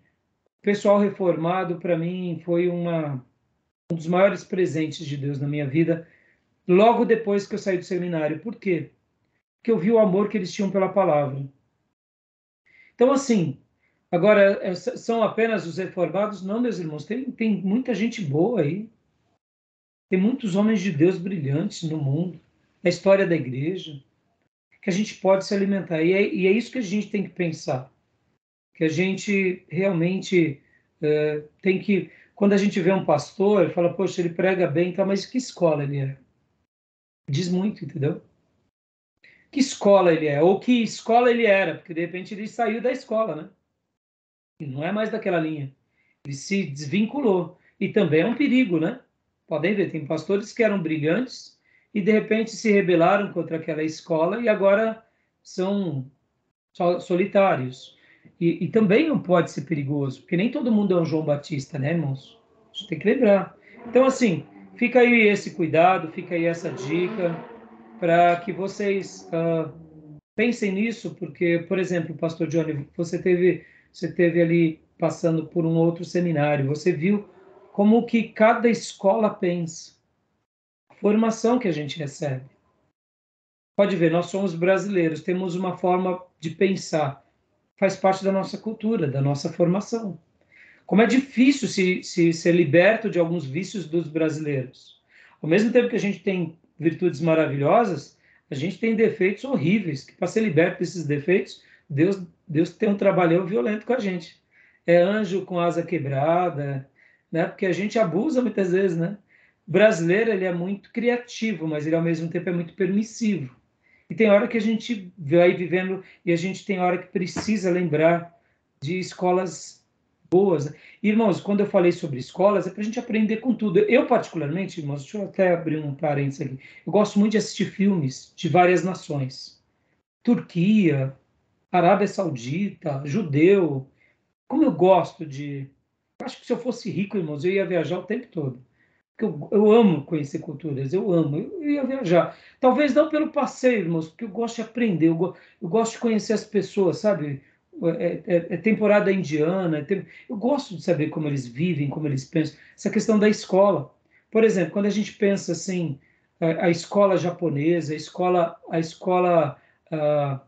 o pessoal reformado, para mim, foi um dos maiores presentes de Deus na minha vida, logo depois que eu saí do seminário. Por quê? Porque eu vi o amor que eles tinham pela palavra. Então, assim, agora, são apenas os reformados? Não, meus irmãos, tem muita gente boa aí. Tem muitos homens de Deus brilhantes no mundo, na história da igreja, que a gente pode se alimentar. E é isso que a gente tem que pensar. Que a gente realmente tem que... Quando a gente vê um pastor, fala, poxa, ele prega bem, tá, mas que escola ele é? Diz muito, entendeu? Que escola ele é? Ou que escola ele era? Porque, de repente, ele saiu da escola, né? Ele não é mais daquela linha. Ele se desvinculou. E também é um perigo, né? Podem ver, tem pastores que eram brilhantes e de repente se rebelaram contra aquela escola e agora são solitários. E também não pode ser perigoso, porque nem todo mundo é um João Batista, né, irmãos? A gente tem que lembrar. Então, assim, fica aí esse cuidado, fica aí essa dica para que vocês pensem nisso, porque, por exemplo, pastor Johnny, você teve ali passando por um outro seminário, você viu como que cada escola pensa, a formação que a gente recebe. Pode ver, nós somos brasileiros, temos uma forma de pensar, faz parte da nossa cultura, da nossa formação. Como é difícil se ser liberto de alguns vícios dos brasileiros. Ao mesmo tempo que a gente tem virtudes maravilhosas, a gente tem defeitos horríveis, que para ser liberto desses defeitos, Deus tem um trabalhão violento com a gente. É anjo com asa quebrada, né? Porque a gente abusa muitas vezes, né? O brasileiro, ele é muito criativo, mas ele ao mesmo tempo é muito permissivo. E tem hora que a gente vai vivendo e a gente tem hora que precisa lembrar de escolas boas. Irmãos, quando eu falei sobre escolas, é para a gente aprender com tudo. Eu, particularmente, irmãos, deixa eu até abrir um parênteses aqui. Eu gosto muito de assistir filmes de várias nações. Turquia, Arábia Saudita, judeu. Como eu gosto de... Acho que se eu fosse rico, irmãos, eu ia viajar o tempo todo. Porque eu amo conhecer culturas, eu amo, eu ia viajar. Talvez não pelo passeio, irmãos, porque eu gosto de aprender, eu gosto de conhecer as pessoas, sabe? é temporada indiana. Eu gosto de saber como eles vivem, como eles pensam. Essa questão da escola. Por exemplo, quando a gente pensa assim, a escola japonesa, a escola ah,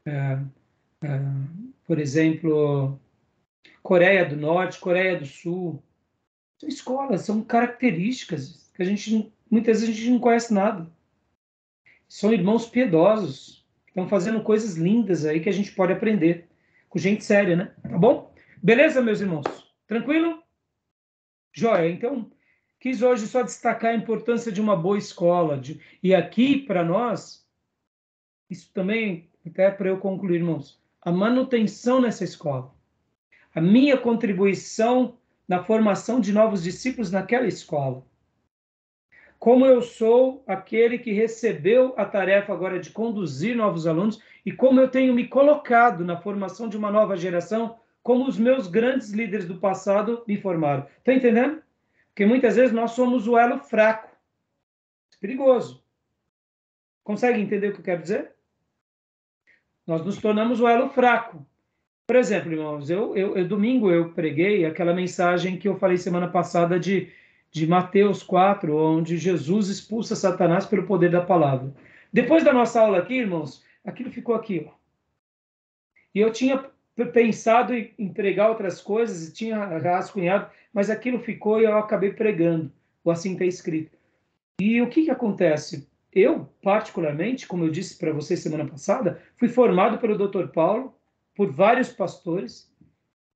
ah, por exemplo, Coreia do Norte, Coreia do Sul, são escolas, são características que muitas vezes a gente não conhece nada. São irmãos piedosos, que estão fazendo coisas lindas aí que a gente pode aprender com gente séria, né? Tá bom? Beleza, meus irmãos? Tranquilo? Joia. Então, quis hoje só destacar a importância de uma boa escola. E aqui, para nós, isso também, até para eu concluir, irmãos, a manutenção nessa escola, a minha contribuição na formação de novos discípulos naquela escola. Como eu sou aquele que recebeu a tarefa agora de conduzir novos alunos e como eu tenho me colocado na formação de uma nova geração, como os meus grandes líderes do passado me formaram. Está entendendo? Porque muitas vezes nós somos o elo fraco. É perigoso. Consegue entender o que eu quero dizer? Nós nos tornamos o elo fraco. Por exemplo, irmãos, domingo eu preguei aquela mensagem que eu falei semana passada de Mateus 4, onde Jesus expulsa Satanás pelo poder da palavra. Depois da nossa aula aqui, irmãos, aquilo ficou aqui, ó. E eu tinha pensado em pregar outras coisas, e tinha rascunhado, mas aquilo ficou e eu acabei pregando, ou assim está escrito. E o que acontece? Eu, particularmente, como eu disse para vocês semana passada, fui formado pelo Dr. Paulo, por vários pastores,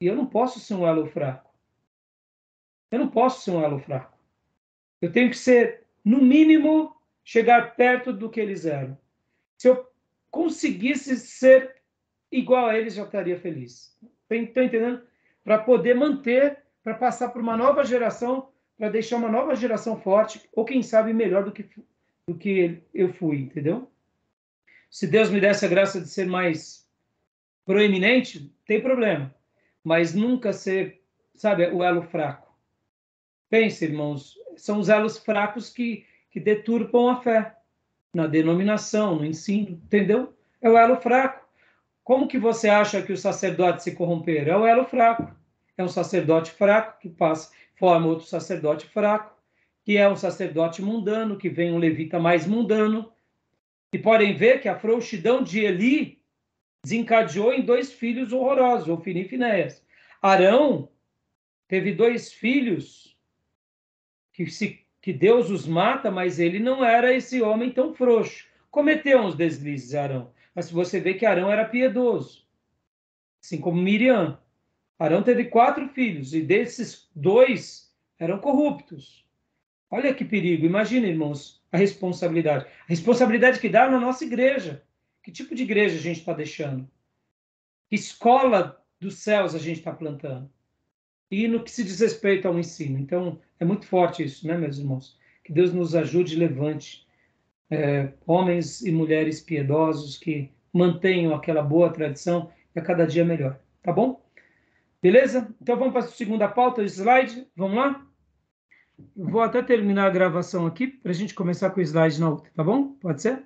e eu não posso ser um elo fraco. Eu não posso ser um elo fraco. Eu tenho que ser, no mínimo, chegar perto do que eles eram. Se eu conseguisse ser igual a eles, já estaria feliz. Estão entendendo? Para poder manter, para passar por uma nova geração, para deixar uma nova geração forte, ou quem sabe melhor do que eu fui, entendeu? Se Deus me desse a graça de ser mais proeminente, tem problema. Mas nunca ser, sabe, o elo fraco. Pense, irmãos, são os elos fracos que deturpam a fé na denominação, no ensino, entendeu? É o elo fraco. Como que você acha que os sacerdotes se corromperam? É o elo fraco. É um sacerdote fraco que forma outro sacerdote fraco, que é um sacerdote mundano, que vem um levita mais mundano. E podem ver que a frouxidão de Eli desencadeou em 2 filhos horrorosos, Ofni e Finéias. Arão teve 2 filhos que Deus os mata, mas ele não era esse homem tão frouxo. Cometeu uns deslizes, Arão. Mas você vê que Arão era piedoso, assim como Miriam. Arão teve 4 filhos, e desses 2 eram corruptos. Olha que perigo. Imagina, irmãos, a responsabilidade. A responsabilidade que dá na nossa igreja. Que tipo de igreja a gente está deixando? Que escola dos céus a gente está plantando? E no que se diz respeito ao ensino. Então, é muito forte isso, né, meus irmãos? Que Deus nos ajude e levante homens e mulheres piedosos que mantenham aquela boa tradição e a cada dia melhor. Tá bom? Beleza? Então, vamos para a segunda pauta, o slide. Vamos lá? Eu vou até terminar a gravação aqui para a gente começar com o slide na outra, tá bom? Pode ser?